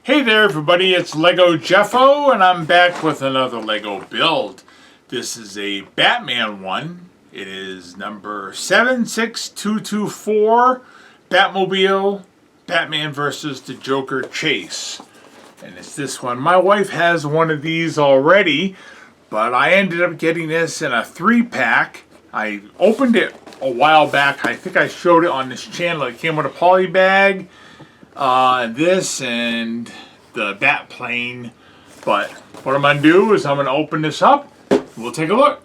Hey there everybody, it's Lego Jeffo and I'm back with another Lego build. This is a Batman one. It is number 76224, Batmobile Batman versus the Joker Chase. And it's this one. My wife has one of these already, but I ended up getting this in a 3-pack. I opened it a while back. I think I showed it on this channel. It came with a poly bag. This and the bat plane. But what I'm going to do is I'm going to open this up. We'll take a look.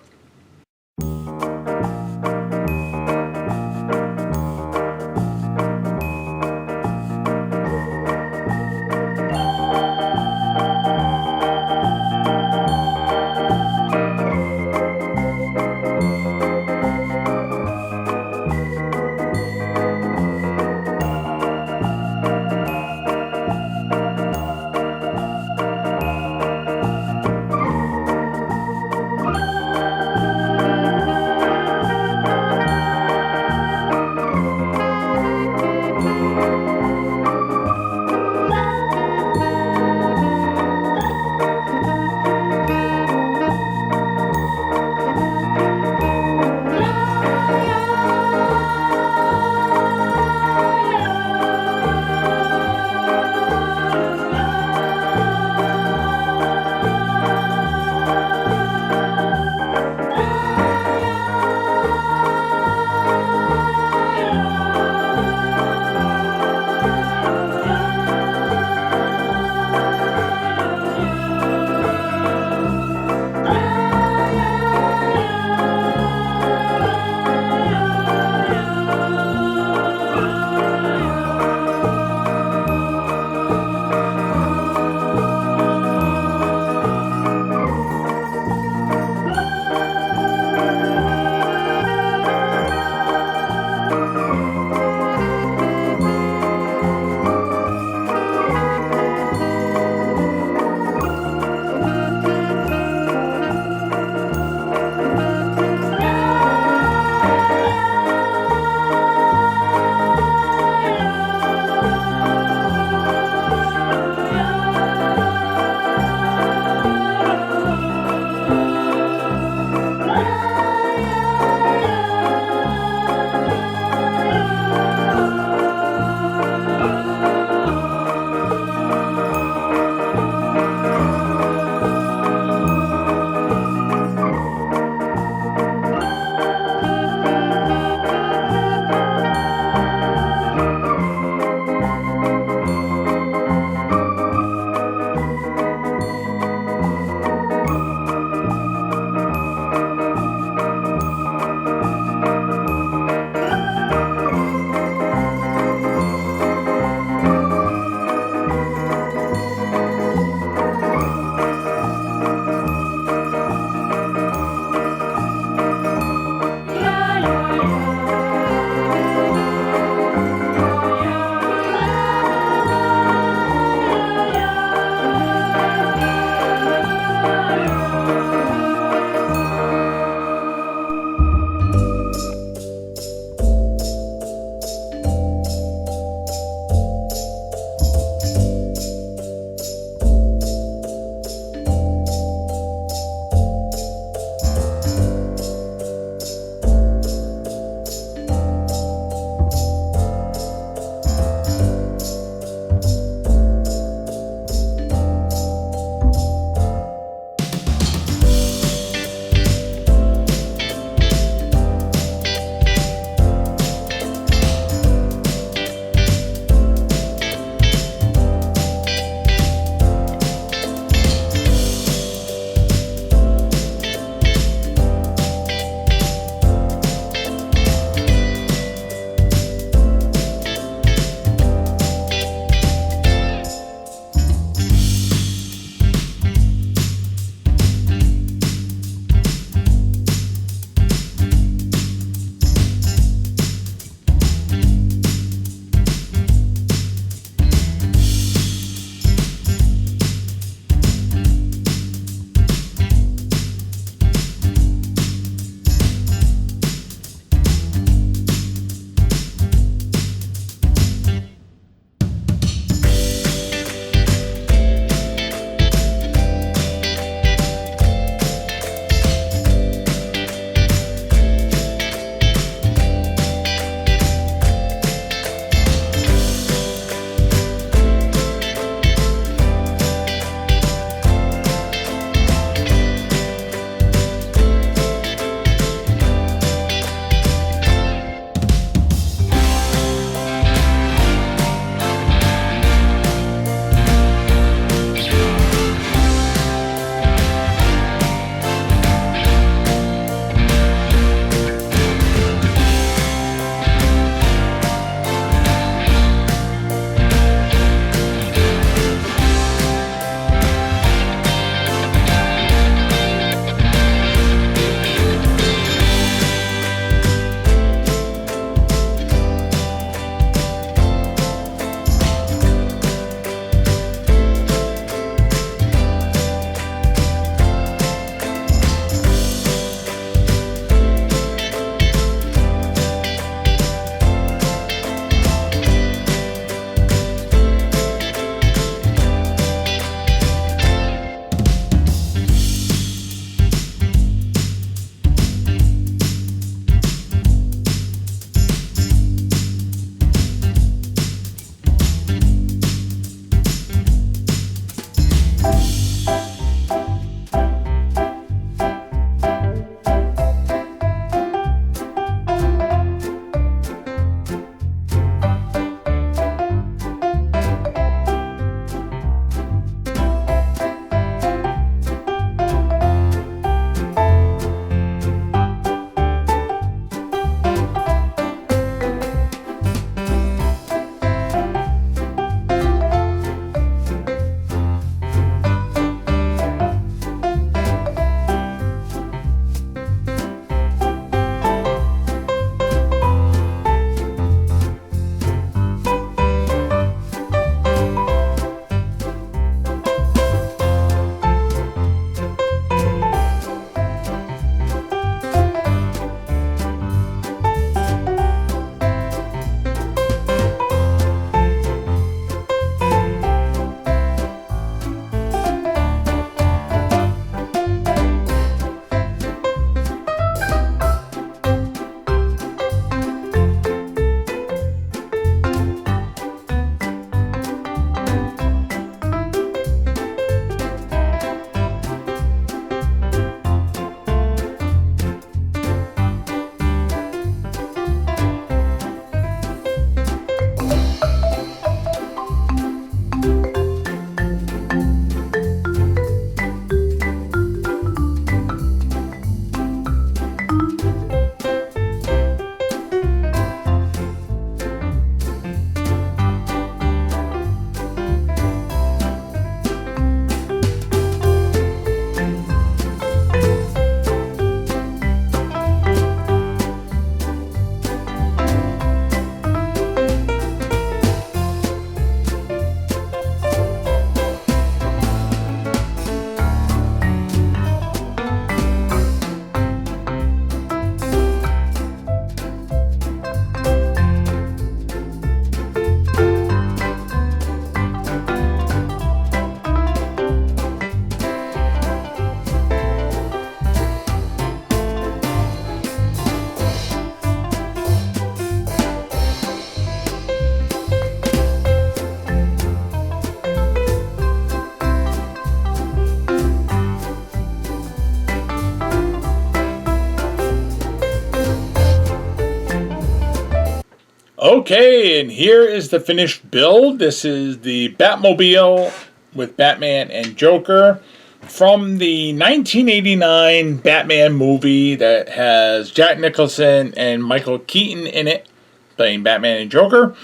Okay, and here is the finished build. This is the Batmobile with Batman and Joker from the 1989 Batman movie that has Jack Nicholson and Michael Keaton in it, playing Batman and Joker.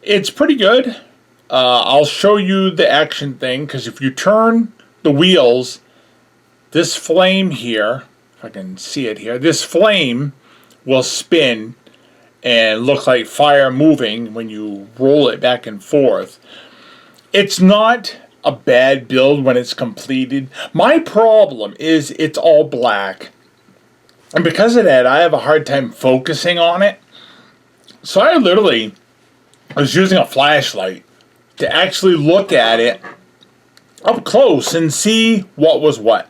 It's pretty good. I'll show you the action thing, because if you turn the wheels, this flame here, if I can see it here, this flame will spin and look like fire moving when you roll it back and forth. It's not a bad build when it's completed. My problem is it's all black. And because of that, I have a hard time focusing on it. So I was using a flashlight to actually look at it up close and see what was what.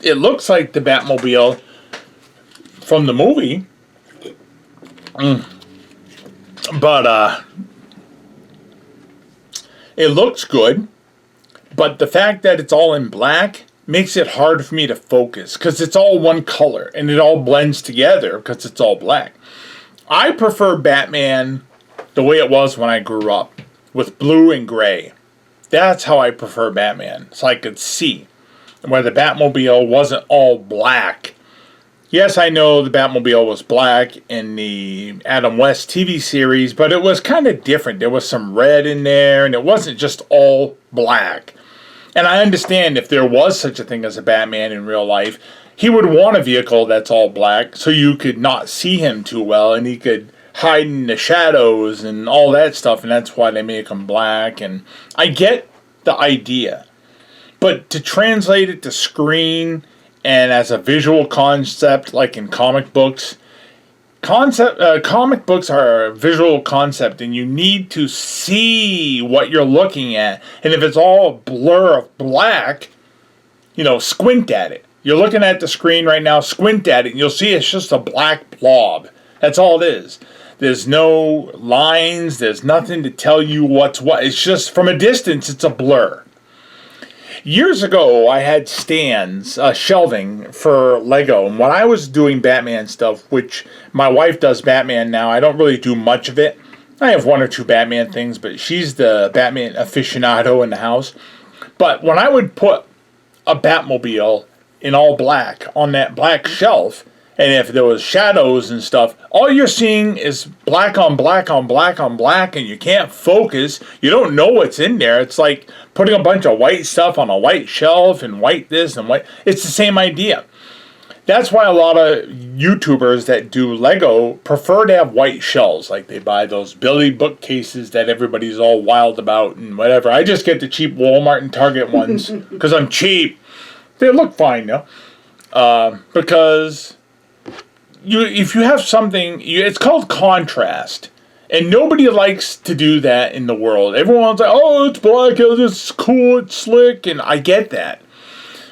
It looks like the Batmobile from the movie. But it looks good. But the fact that it's all in black makes it hard for me to focus, because it's all one color and it all blends together because it's all black. I prefer Batman the way it was when I grew up, with blue and gray. That's how I prefer Batman, so I could see, where the Batmobile wasn't all black. Yes, I know the Batmobile was black in the Adam West TV series, but it was kind of different. There was some red in there, and it wasn't just all black. And I understand if there was such a thing as a Batman in real life, he would want a vehicle that's all black so you could not see him too well, and he could hide in the shadows and all that stuff, and that's why they make him black. And I get the idea. But to translate it to screen and as a visual concept, like in comic books, comic books are a visual concept, and you need to see what you're looking at. And if it's all a blur of black, squint at it. You're looking at the screen right now, squint at it, and you'll see it's just a black blob. That's all it is. There's no lines, there's nothing to tell you what's what. It's just, from a distance, it's a blur. Years ago, I had stands, shelving for Lego, and when I was doing Batman stuff, which my wife does Batman now, I don't really do much of it. I have one or two Batman things, but she's the Batman aficionado in the house. But when I would put a Batmobile in all black on that black shelf, and if there was shadows and stuff, all you're seeing is black on black on black on black, and you can't focus. You don't know what's in there. It's like putting a bunch of white stuff on a white shelf and white this and white. It's the same idea. That's why a lot of YouTubers that do Lego prefer to have white shelves. Like they buy those Billy bookcases that everybody's all wild about and whatever. I just get the cheap Walmart and Target ones because I'm cheap. They look fine, though. Because if you have something, it's called contrast. And nobody likes to do that in the world. Everyone's like, oh, it's black, it's cool, it's slick, and I get that.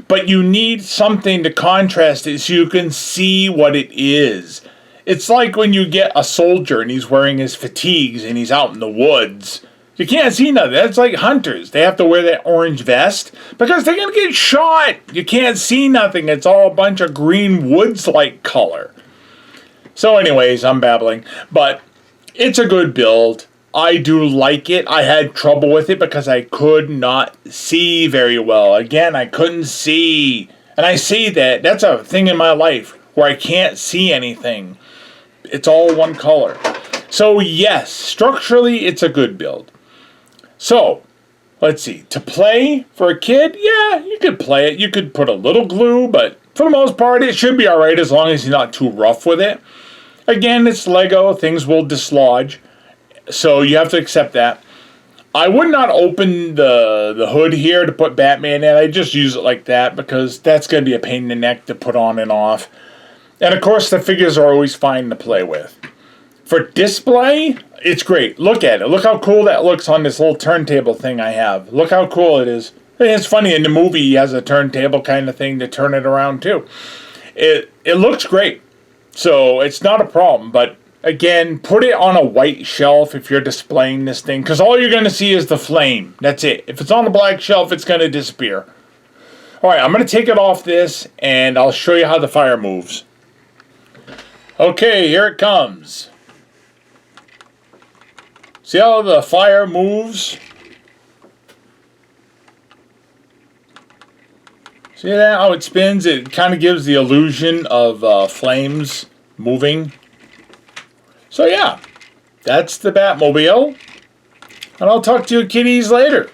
But you need something to contrast it so you can see what it is. It's like when you get a soldier and he's wearing his fatigues and he's out in the woods. You can't see nothing. That's like hunters. They have to wear that orange vest because they're going to get shot. You can't see nothing. It's all a bunch of green woods-like color. So anyways, I'm babbling. But it's a good build. I do like it. I had trouble with it because I could not see very well. Again, I couldn't see. And I see that. That's a thing in my life where I can't see anything. It's all one color. So yes, structurally, it's a good build. So, let's see. To play for a kid, yeah, you could play it. You could put a little glue, but for the most part, it should be alright as long as you're not too rough with it. Again, it's Lego. Things will dislodge. So you have to accept that. I would not open the hood here to put Batman in. I just use it like that because that's going to be a pain in the neck to put on and off. And of course, the figures are always fine to play with. For display, it's great. Look at it. Look how cool that looks on this little turntable thing I have. Look how cool it is. It's funny, in the movie, he has a turntable kind of thing to turn it around, too. It looks great. So, it's not a problem. But, again, put it on a white shelf if you're displaying this thing. Because all you're going to see is the flame. That's it. If it's on a black shelf, it's going to disappear. Alright, I'm going to take it off this, and I'll show you how the fire moves. Okay, here it comes. See how the fire moves? See that? How it spins? It kind of gives the illusion of flames moving. So yeah, that's the Batmobile. And I'll talk to you kitties later.